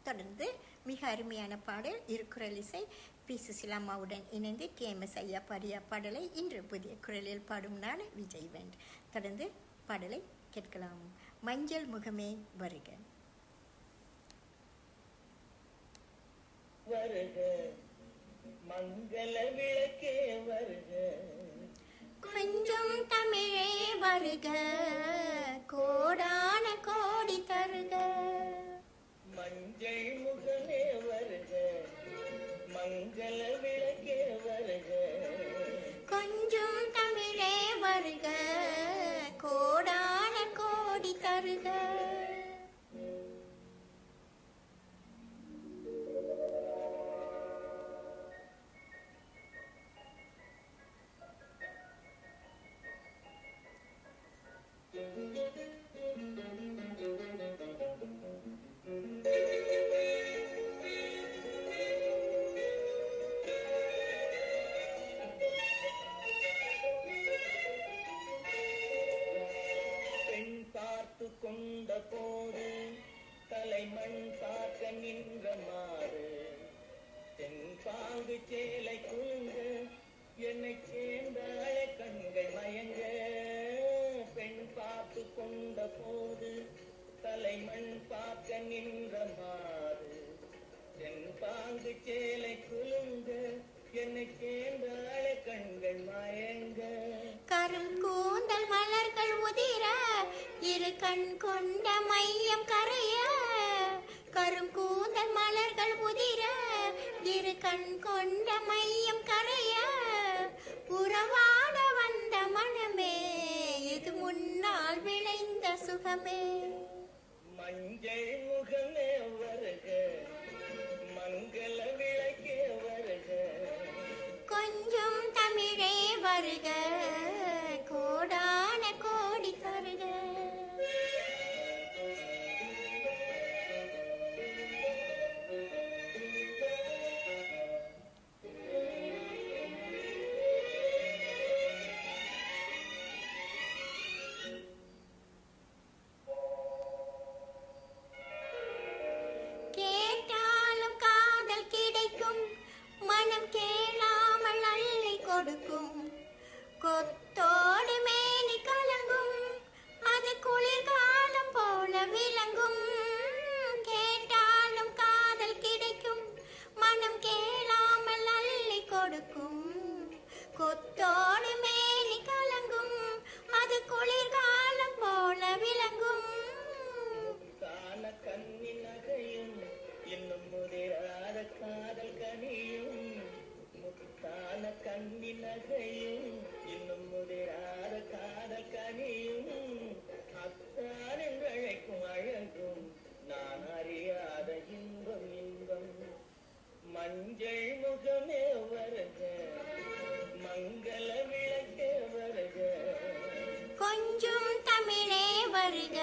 தொடர்ந்து மிக அருமையான பாடல் இருக்குறள் இசை பி சுசிலாமாவுடன் இணைந்து TMS ஐயா பாடிய பாடலை இன்று புதிய குரலில் பாடும் நான் விஜய் வெண்ட். தொடர்ந்து பாடலை கேட்கலாம். மஞ்சள் முகமே வருக. வருக மங்கள விளக்கே வருக, கொஞ்சம் தமிழே வருக, கோடான கோடி தருக. மஞ்சள் முகமே வருக, மங்கள விளக்கே வருக, கொஞ்சம் தமிழே வருக, கோடான கோடி தருக. கொண்ட போது தலைமண் பார்க்க நின்ற மாறு, தென்பாங்கு சேலை குலுங்க என்னை சேர்ந்தாள கண்கள் மயங்க. பெண் பார்த்து கொண்ட போது தலைமண் பார்க்க நின்ற மாறு, தென்பாங்கு சேலை குலுங்க என்னை சேர்ந்தாள கண்கள் மயங்க. கரும் கூந்தல் மலர்கள் உதிர இரு கண் கொண்ட மையம் கரைய, கரும் கூந்தல் மலர்கள் உதிர இரு கண் கொண்ட மையம் கரைய, உறவாட வந்த மனமே இது முன்னால் விளைந்த சுகமே. மஞ்சள் முகமே வருக, மங்கள விளக்கே வருக, கொஞ்சம் தமிழே வருக, கோடான கோடி தருக. கேட்டாலும் காதல் கிடைக்கும், மனம் கேளாமல் அள்ளி கொடுக்கும், கொத்தோடு மேனி கலங்கும், அது குளிர்காலம் போல விளங்கும். கேட்டாலும் காதல் கிடைக்கும், மனம் கேளாமல் அள்ளி கொடுக்கும், கொத்தோடு மேனி கலங்கும், அது குளிர்காலம் போல விளங்கும். காண கண்ணின் நகையும் இன்னும் முதிராத காதல் கனியும், முத்தான கண்ணின் நகையும் இன்னும் முதிராத காதல் கனியும், அத்தான் என்று அழைக்கும் அழகும் நான் அறியாத இன்பம் இன்பம். மஞ்சள் முகமே வருக, மங்கள விளக்கே வருக, கொஞ்சம் தமிழே வருக,